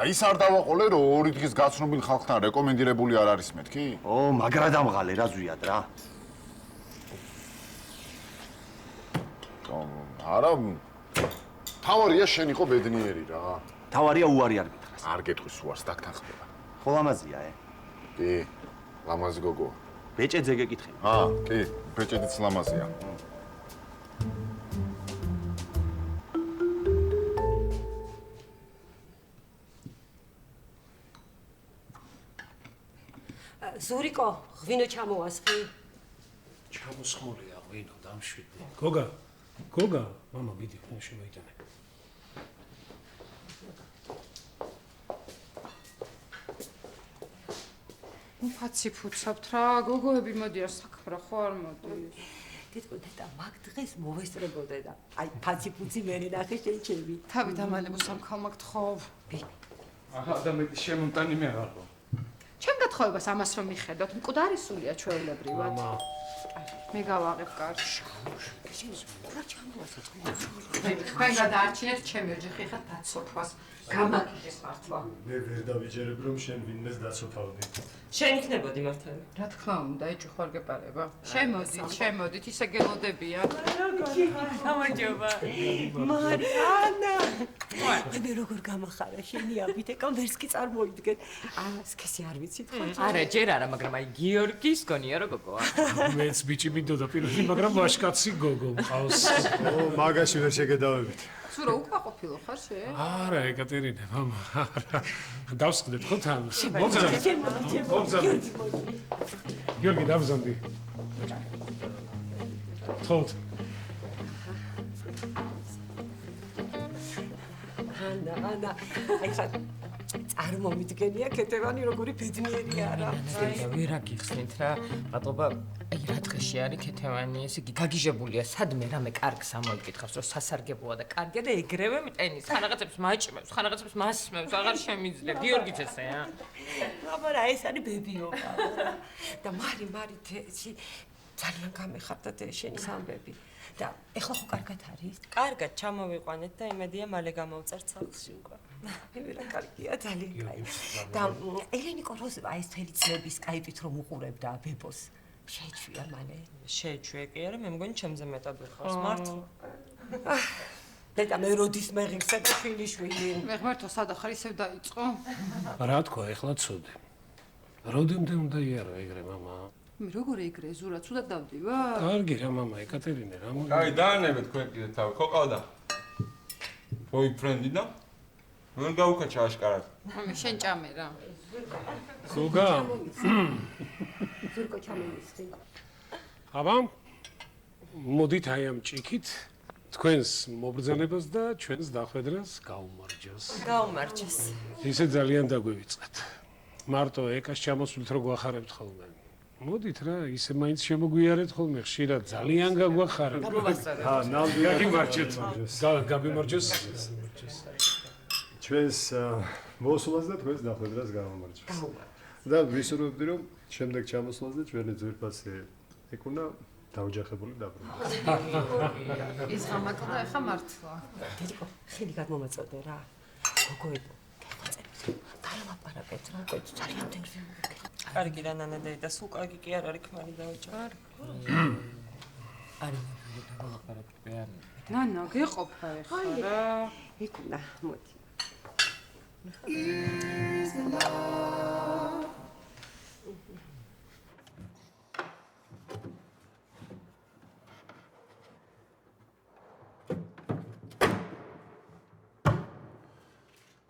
ის არ დავაყოლე, რომ 2 დღის გაცნობილ ხალხთან რეკომენდირებული არ არის მეთქი? ო, მაგრა დამღალე, რა ზვიად რა. არა, თავარია შენ იყო ბედნიერი რა. თავარია უარი არ გითხრას. არ გეტყვის უარს, დაგთან ხდება. ხო ლამაზია, კი, ლამაზი გოგოა. ბეჭედზე გეკითხე. კი, ბეჭედიც ლამაზია. ზურიკო, ღვინო ჩამოასხი. ჩამოსხმულია ღვინო, დამშვიდე. გოგა, მამა მიდი, ღვინო შემოიტანე. ფაცი ფუცავთ რა, გოგოები მოდიან საქმრა, ხო არ მოდის. თითქო დედა, მაგ დღეს მოვესწრებოდე და აი ფაცი ფუცი მე ნახე შეჩები. თავი დამალებო სამქალმა გთხოვ. ახლა ადამიანი შემონტანი მე აღარ ხო. ჩემ გათხოვებას ამას რომ მიხედოთ, მკვდარი სულია ჩვეულებრივად. მე გავაღებ კარში. რა ჩამოასხე? თქვენ გადაარჩინეთ ჩემი ოჯახი ხა დაცოფას. გამაკეთეს მართლა. მე ვერ დავიჯერებ რომ შენ ვინმეს დაცოფავდი. შენ იქნებოდი მართალი. რა თქმა უნდა, ეჭვი ხარ გეპარება. შემოდით, ისე გელოდებიან. გამარჯობა. მარიანა. მე როგორ გამახარა შენი აბიტეკა ვერც კი წარმოიდგენ. სქესი არ ვიცით ხო? არა, ჯერ არა, მაგრამ აი გიორგის გონია რა გოგოა. მეც ბიჭი მინდოდა პირველი, მაგრამ ვაშკაცი გოგო მყავს. ო, მაგაში ვერ შეგედავებით. სურო უკმაყოფილო ხარ შენ? არა, ეკატერინე, მამა, არა. დავსხდეთ ხო თან? მოგზავნე. გიორგი, დავზანდი. თოთ. ანა, აი ხა წარმომიდგენია ქეთევანი როგორი ბედნიერია რა. ვერ აგიხსნით რა, მადლობა. აი რა დღეში არის ქეთევანი, ესე იგი გაგიჟებულია, სადმე რამე კარგს ამოიკითხავს, რომ სასარგებლოა და კარგია და ეგრევე მტენის, ხანაღაცებს მაჭმევს, ხანაღაცებს მასმევს, აღარ შემიძლია. გიორგიც ესეა. აბარა ეს არის ბებიობა. და მარი თეში ძალიან გამეხარდა შენი ამბები. და ეხლა ხო კარგად არის? კარგად ჩამოვიყვანეთ და იმედია მალე გამოვწერთ სახლში უკვე. მე რა კარგია ძალიან კაი. და ელენე კოროზევა ეს თელი წლების სკაიპით რომ უყურებდა ბებოს. შეეჩვია მალე. შეეჩვია კი არა, მე მგონი ჩემზე მეტად ვიხავს მართლა. დედა მე როდის მეღიხსა და ფილიშვილი. მე ღმერთო სადა ხარ ისევ დაიწყო. რა თქვა, ეხლა ცოდე. როდემდე უნდა იარო ეგრე, მამა? მე როგორ ეგრე ზურა, ცუდად დავდივარ? კარგი რა, მამა, ეკატერინე, რა მოდი. აი, დაანებეთ თქვენ კიდე თავი. ხო ყავდა? ბოიფრენდი და? ვერ გაუკაჩა აშკარად. მე შენ ჭამე რა. გოგა. ზურკო ჩამოვისხი. აბა, მოდით აი ამ ჭიქით თქვენს მობრძანებას და ჩვენს დახვედრას გაუმარჯოს. გაუმარჯოს. ისე ძალიან დაგვივიწყეთ. მარტო ეკას ჩამოსვლით რო გვახარებთ ხოლმე. მოდით რა, ისე მაინც შემოგვიარეთ ხოლმე, ხშირად ძალიან გაგვახარებთ. ჰა, ნამდვილად გაგიმარჯეთ. გაგიმარჯოს. ჩვენს მოსვლას და თქვენს დახვედრას გამომარჯოს. და ვისურვებდი რომ შემდეგ ჩამოსვლაზე ჩვენი ძვირფასი ეკუნა დაოჯახებული დაბრუნება. ის გამაკდა ახლა მართლა. დედიკო, ხელი გადმომაწოდე რა. გოგოებო, გეხვეწებით. დაელაპარაკეთ რა, გოც ძალიან ნერვი მოგეკ. კარგი რა ნანადეი და სულ კარგი კი არ არის ქმარი დაოჯახე. არის დავაპარაკე არ. ნანა, გეყოფა ახლა რა. ეკუნა, მოდი.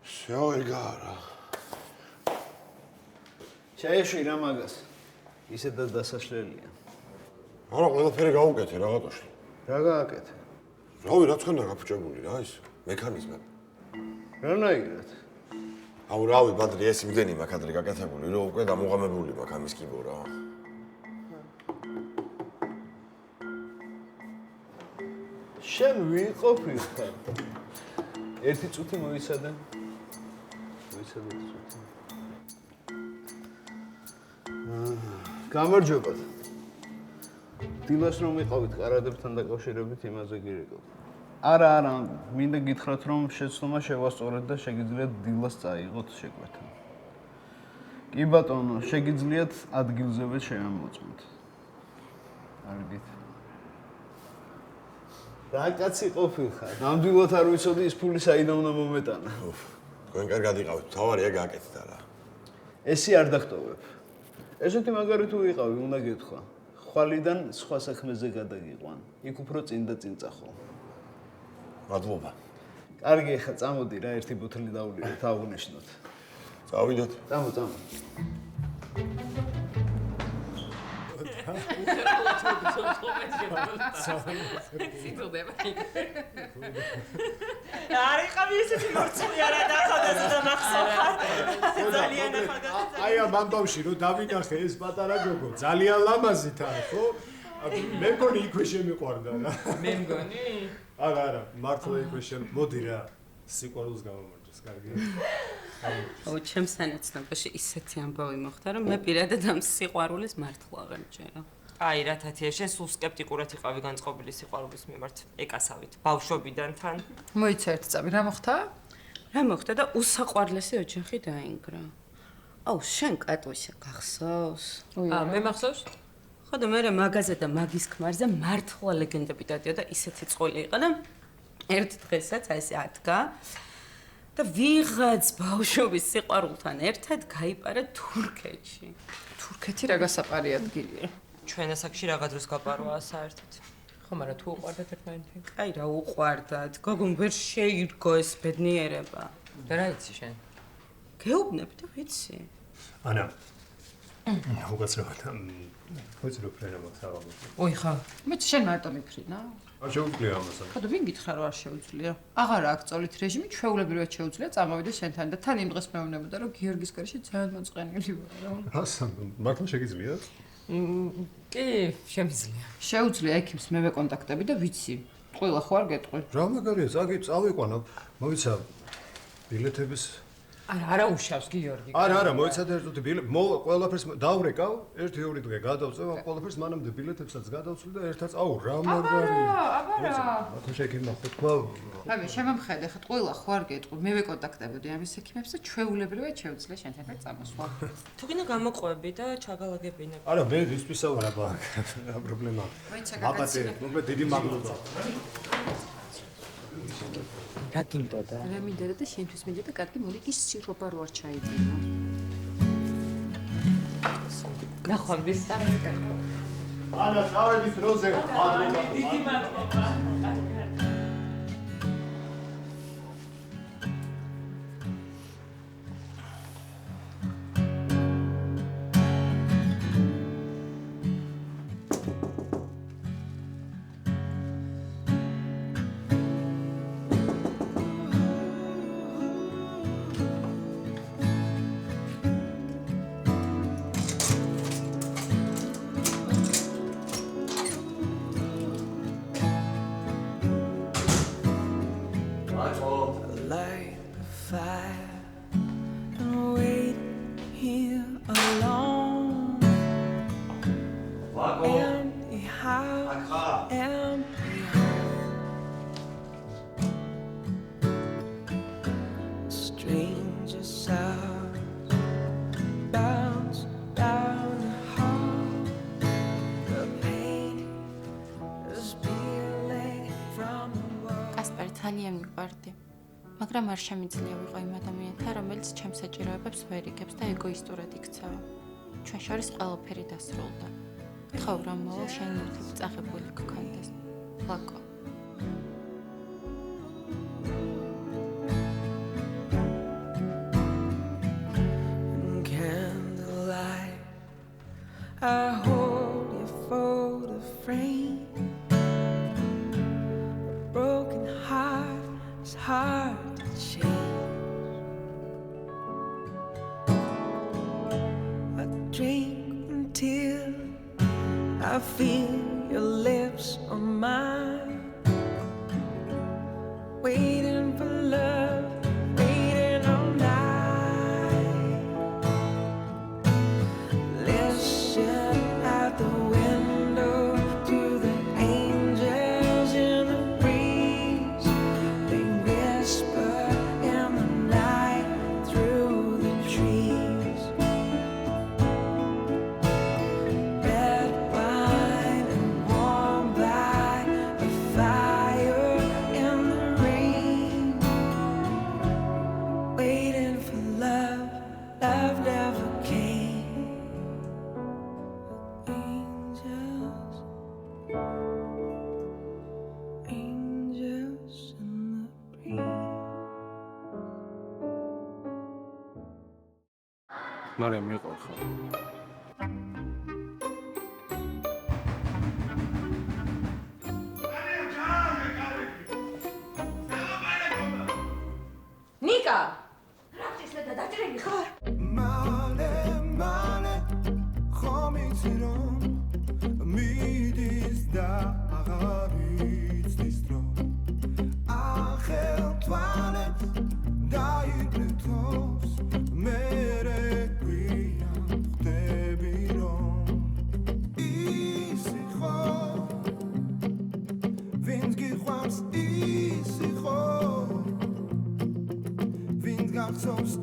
всё ეგარა. შეეშვი რა მაგას. ისედაც დასაშლელია. არა, ყველაფერი გაუკეთე რაღაცაში. რა გააკეთე? რავი, რაც ხანდა გაფუჭებული რა ის მექანიზმები. რანაირად? აუ რავი, ბადრი ეს იმდენი მაქვს ადრე გაკეთებული, რომ უკვე დამოღამებული მაქვს ამის კიბო რა. შენ ვიყოფი ხარ? ერთი წუთი მოიცადე. მოიცადე წუთი. გამარჯობა. დილას რომ ვიყავით ყარადებთან დაკავშირებით იმაზე გირეკავ. არა, მინდა გითხრათ, რომ შეცდომა შევასწორეთ და შეგიძლიათ დილას წაიღოთ შეკვეთა. კი ბატონო, შეგიძლიათ ადგილზევე შეამოწმოთ. არგით. რა კაცი ყოფილხარ? ნამდვილად არ ვიცოდი ის ფული საიდან უნდა მომეტანა. თქვენ კარგად იყავით, თავარია გააკეთეთ არა. ესი არ დახტოვებ. ესეთი მაგარი თუ ვიყავი, უნდა გეთქვა. ხვალიდან სხვა საქმეზე გადაგიყვან. იქ უფრო წინ და წინ წახო. მადლობა. კარგი, ახლა წამოდი რა, ერთი ბოთლი დავuliოთ, აღვნიშნოთ. წავიდეთ. წამო. არიყავი ესეთი მორწმუნე არა დახავდეს და მახსოვხარ. ძალიან ახალგაზრდა. აი ამ ამბავში რომ დავინახე ეს პატარა გოგო, ძალიან ლამაზით არა, ხო? მე მგონი იქვე შემიყვარდა რა. მე მგონი? არა, მართლა იქვე მოდი რა. სიყვარულს გამომარჯოს, კარგი. ო, ჩემს სანაცნობოში ისეთი ამბავი მოხდა, რომ მე პირადად ამ სიყვარულის მართლა აღარ მჯერა. აი რა თათია, შენ სულ სკეპტიკურად იყავი განწყობილი სიყვარულის მიმართ ეკასავით. ბავშვობიდან თან. მოიცა ერთი წამი, რა მოხდა? რა მოხდა და უსაყვარლესი ოჯახი დაინგრა. აუ, შენ კატუშა გახსოვს? მე მახსოვს? ხო და მე მაგაზე და მაგის ქმარზე მართლა ლეგენდები დადიო და ისეთი წყვილი იყო და ერთ დღესაც აი ესე ადგა და ვიღაც ბავშვობის სიყვარულთან ერთად გაიპარა თურქეთში. თურქეთი რა გასაყარი ადგილია. ჩვენ ასაკში რაღა დროს გაპარვაა საერთოდ. ხო, მაგრამ თუ უყვარდათ ერთმანეთი? აი რა უყვარდათ. გოგომ ვერ შეირგო ეს ბედნიერება. და რა იცი შენ? გეუბნები და ვიცი. ანა. უკაცრავად. ხოიცი რო ფრენა მაქვს აღარ. ოი ხა. მეც შენ მარტო მიფრინა? არ შეუძლია ამას. ხო და ვინ გითხრა რომ არ შეუძლია? აღარ აქვს წოლით რეჟიმი, ჩვეულებრივად შეუძლია წამოვიდე შენთან და თან იმ დღეს მეუბნებოდა რომ გიორგის კარში ძალიან მოწყენილი ვარ. რასა, მართლა შეგიძლია? კი, შემიძლია. შეუძლია ექიმს მე ვეკონტაქტები და ვიცი. ყველა ხო არ გეტყვი? რა მაგარია, წავიყვანა. მოიცა ბილეთების არა უშავს გიორგი. არა, მოიცადე ერთოთი ბილეთი. ყველაფერს დავრეკავ, 1-2 დღე გადავწევ, ყველაფერს მანამდე ბილეთებსაც გადავცვლი და ერთად აუ რა მაგარია. აბარა. მართლა შეგიმნა ხო თქვა. აი, შემამხედე, ხა ყველა ხო არ გეტყვი. მე ვეკონტაქტებოდი ამის ექიმებს და ჩვეულებრივად შეუძლია შენთან ერთად წამოსვლა. თუ გინდა გამოყვები და ჩაგალაგებინა. არა, მე ვისთვისა ვარ აბა. რა პრობლემა. აბატე, მოკლედ დიდი მადლობა. რა გინდოდა? რა მინდა და შენთვის მინდა და კარგი მოლიკი სიროპა რო არ ჩაიდინო. ნახვამდის ანა, წავედით როზე. დიდი მადლობა. მაგრამ არ შემიძლია ვიყო იმ ადამიანთან, რომელიც ჩემს საჭიროებებს ვერ იგებს და ეგოისტურად იქცევა. ჩვენ შორის ყველაფერი დასრულდა. ხო, რომ მოვალ შენ მართლაც წაღებული გქონდეს. ლაკო. I hold your photo frame. A broken heart is hard to change. I drink until I feel your lips on mine. Waiting for love, waiting all night. Listen at the window to the angels in the breeze. მარიამ მიყავ ხა. ნიკა! რა ხესლა და დაჭრილი ხარ? მალე ხომიცი რომ მიდის და აღარ იცის დრო ახელ თვალებს დაიგრეთოს მერე გვიან ხდები რომ ისი ხო ვინც გიყვარს ისი ხო ვინც გახსოვს